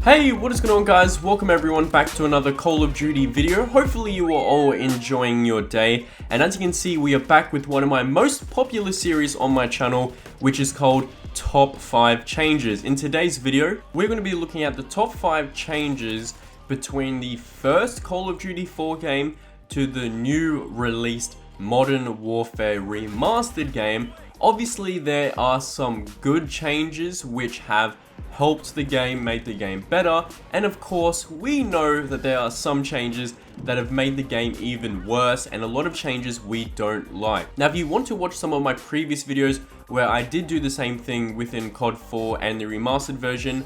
Hey, what is going on guys? Welcome everyone back to another Call of Duty video. Hopefully you are all enjoying your day. And as you can see, we are back with one of my most popular series on my channel, which is called Top 5 Changes. In today's video, we're going to be looking at the top 5 changes between the first Call of Duty 4 game to the new released Modern Warfare Remastered game. Obviously, there are some good changes which have helped the game, made the game better, and of course we know that there are some changes that have made the game even worse and a lot of changes we don't like. Now if you want to watch some of my previous videos where I did do the same thing within COD 4 and the remastered version,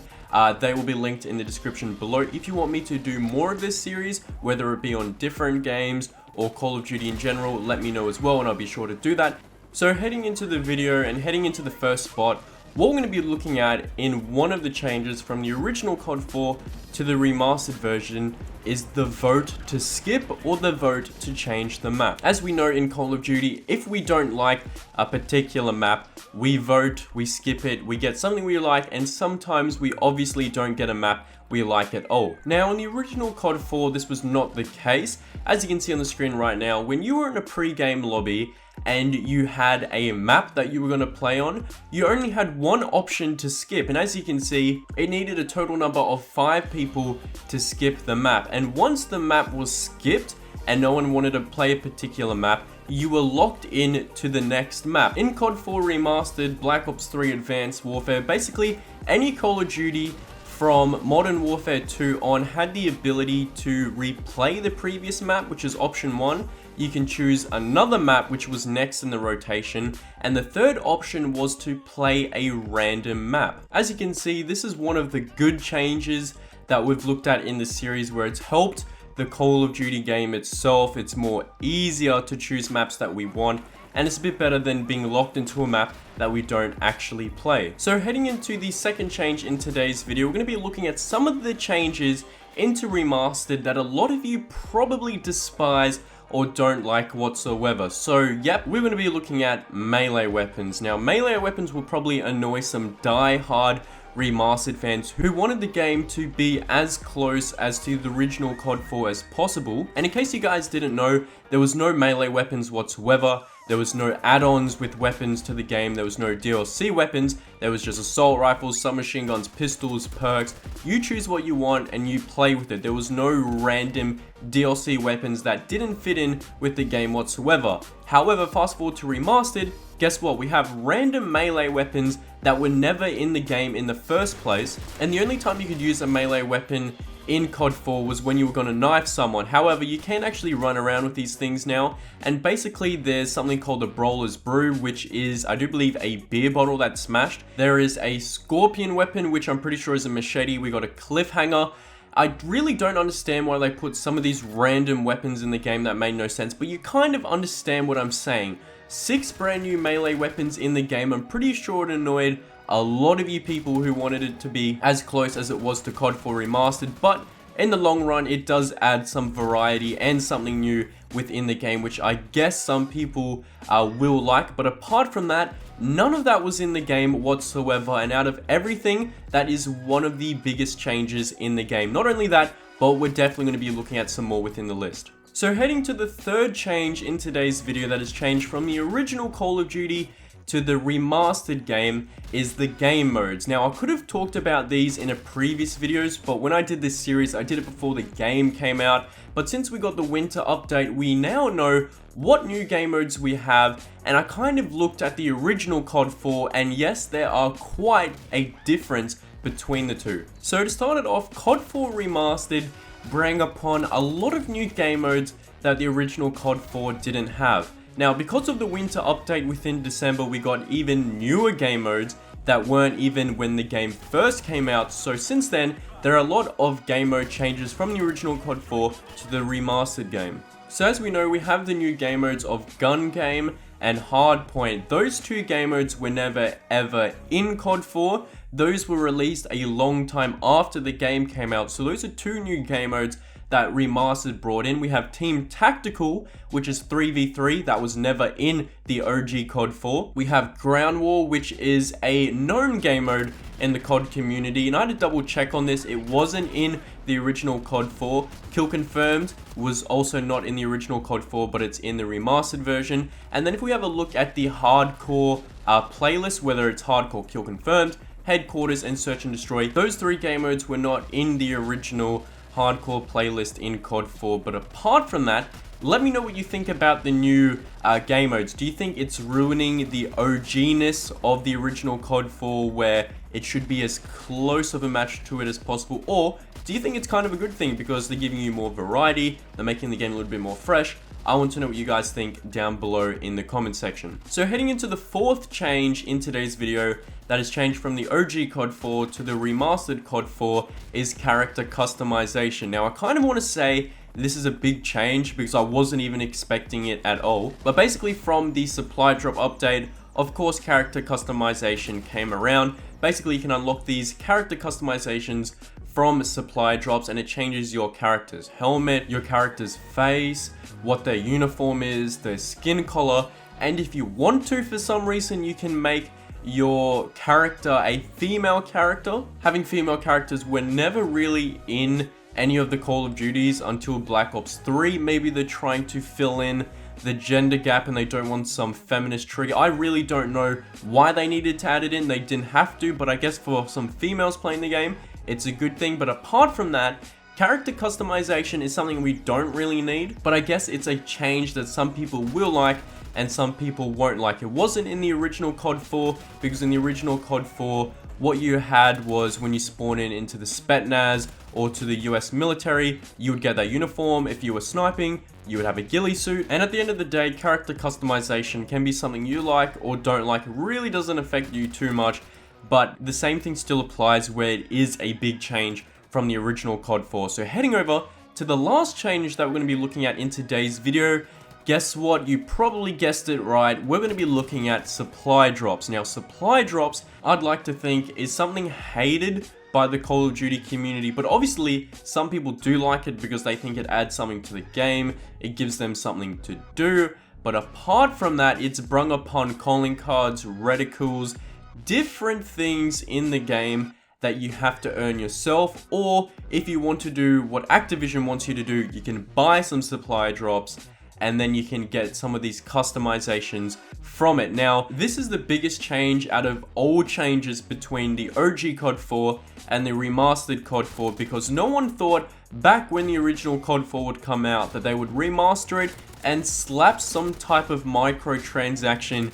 they will be linked in the description below. If you want me to do more of this series, whether it be on different games or Call of Duty in general, let me know as well and I'll be sure to do that. So heading into the video and heading into the first spot, what we're going to be looking at in one of the changes from the original COD 4 to the remastered version is the vote to skip or the vote to change the map. As we know in Call of Duty, if we don't like a particular map, we vote, we skip it, we get something we like, and sometimes we obviously don't get a map we like at all. Now in the original COD 4, this was not the case. As you can see on the screen right now, when you were in a pre-game lobby and you had a map that you were going to play on, you only had one option to skip, and as you can see, it needed a total number of 5 people to skip the map. And once the map was skipped and no one wanted to play a particular map, you were locked in to the next map. In COD 4 Remastered, Black Ops 3 Advanced Warfare, basically any Call of Duty from Modern Warfare 2 on had the ability to replay the previous map, which is option 1. You can choose another map which was next in the rotation, and the third option was to play a random map. As you can see, this is one of the good changes that we've looked at in the series where it's helped the Call of Duty game itself. It's more easier to choose maps that we want, and it's a bit better than being locked into a map that we don't actually play. So heading into the second change in today's video, we're going to be looking at some of the changes into Remastered that a lot of you probably despise or don't like whatsoever. So yep, we're going to be looking at melee weapons. Now melee weapons will probably annoy some die-hard remastered fans who wanted the game to be as close as to the original COD 4 as possible. And in case you guys didn't know, there was no melee weapons whatsoever. There was no add-ons with weapons to the game. There was no DLC weapons. There was just assault rifles, submachine guns, pistols, perks. You choose what you want and you play with it. There was no random DLC weapons that didn't fit in with the game whatsoever. However, fast forward to Remastered, guess what? We have random melee weapons that were never in the game in the first place. And the only time you could use a melee weapon in COD 4 was when you were going to knife someone. However, you can actually run around with these things now, and basically there's something called the Brawler's Brew, which is, I do believe, a beer bottle that's smashed. There is a Scorpion weapon, which I'm pretty sure is a machete. We got a Cliffhanger. I really don't understand why they put some of these random weapons in the game that made no sense, but you kind of understand what I'm saying. 6 brand new melee weapons in the game. I'm pretty sure it annoyed a lot of you people who wanted it to be as close as it was to COD 4 Remastered, but in the long run, it does add some variety and something new within the game, which I guess some people will like. But apart from that, none of that was in the game whatsoever. And out of everything, that is one of the biggest changes in the game. Not only that, but we're definitely going to be looking at some more within the list. So heading to the third change in today's video that has changed from the original Call of Duty to the remastered game is the game modes. Now I could have talked about these in a previous videos, but when I did this series, I did it before the game came out. But since we got the winter update, we now know what new game modes we have, and I kind of looked at the original COD 4, and yes, there are quite a difference between the two. So to start it off, COD 4 Remastered bring upon a lot of new game modes that the original COD 4 didn't have. Now, because of the winter update within December, we got even newer game modes that weren't even when the game first came out. So since then, there are a lot of game mode changes from the original COD 4 to the remastered game. So as we know, we have the new game modes of Gun Game and Hardpoint. Those two game modes were never ever in COD 4. Those were released a long time after the game came out. So those are two new game modes that Remastered brought in. We have Team Tactical, which is 3v3. That was never in the OG COD 4. We have Ground War, which is a known game mode in the COD community, and I had to double check on this. It wasn't in the original COD 4. Kill Confirmed was also not in the original COD 4, but it's in the remastered version. And then if we have a look at the hardcore playlist, whether it's hardcore Kill Confirmed, Headquarters, and Search and Destroy, those 3 game modes were not in the original hardcore playlist in COD 4. But apart from that, let me know what you think about the new game modes. Do you think it's ruining the OG-ness of the original COD 4, where it should be as close of a match to it as possible? Or do you think it's kind of a good thing because they're giving you more variety, they're making the game a little bit more fresh? I want to know what you guys think down below in the comment section. So heading into the 4th change in today's video that has changed from the OG COD 4 to the remastered COD 4 is character customization. Now I kind of want to say this is a big change because I wasn't even expecting it at all. But basically from the supply drop update, of course character customization came around. Basically you can unlock these character customizations from supply drops, and it changes your character's helmet, your character's face, what their uniform is, their skin color, and if you want to, for some reason, you can make your character a female character. Having female characters were never really in any of the Call of Duties until Black Ops 3. Maybe they're trying to fill in the gender gap and they don't want some feminist trigger. I really don't know why they needed to add it in. They didn't have to, but I guess for some females playing the game, it's a good thing. But apart from that, character customization is something we don't really need, but I guess it's a change that some people will like and some people won't like. It wasn't in the original COD 4 because in the original COD 4, what you had was when you spawn into the Spetsnaz or to the US military, you would get that uniform. If you were sniping, you would have a ghillie suit. And at the end of the day, character customization can be something you like or don't like. It really doesn't affect you too much, but the same thing still applies where it is a big change from the original COD 4. So heading over to the last change that we're going to be looking at in today's video, guess what? You probably guessed it right. We're going to be looking at supply drops. Now, supply drops, I'd like to think, is something hated by the Call of Duty community, but obviously some people do like it because they think it adds something to the game. It gives them something to do. But apart from that, it's brung upon calling cards, reticules, different things in the game that you have to earn yourself, or if you want to do what Activision wants you to do, you can buy some supply drops and then you can get some of these customizations from it. Now, this is the biggest change out of all changes between the OG COD 4 and the remastered COD 4, because no one thought back when the original COD 4 would come out that they would remaster it and slap some type of microtransaction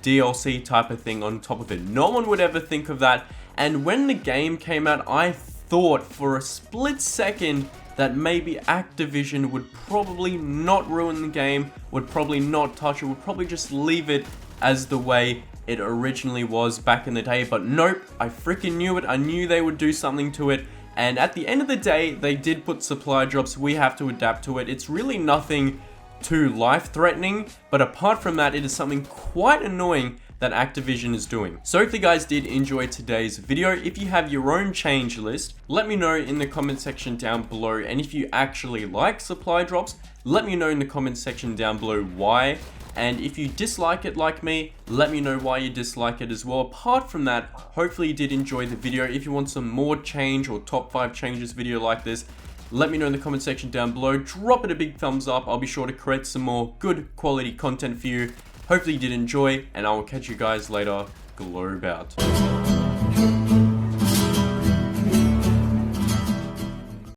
DLC type of thing on top of it. No one would ever think of that. And when the game came out, I thought for a split second that maybe Activision would probably not ruin the game, would probably not touch it, would probably just leave it as the way it originally was back in the day. But nope, I freaking knew it. I knew they would do something to it. And at the end of the day, they did put supply drops. We have to adapt to it. It's really nothing too life-threatening, but apart from that, it is something quite annoying that Activision is doing. So if you guys did enjoy today's video, if you have your own change list, let me know in the comment section down below. And if you actually like supply drops, let me know in the comment section down below why. And if you dislike it like me, let me know why you dislike it as well. Apart from that, hopefully you did enjoy the video. If you want some more change or top 5 changes video like this, let me know in the comment section down below. Drop it a big thumbs up. I'll be sure to create some more good quality content for you. Hopefully you did enjoy, and I will catch you guys later. Globe out.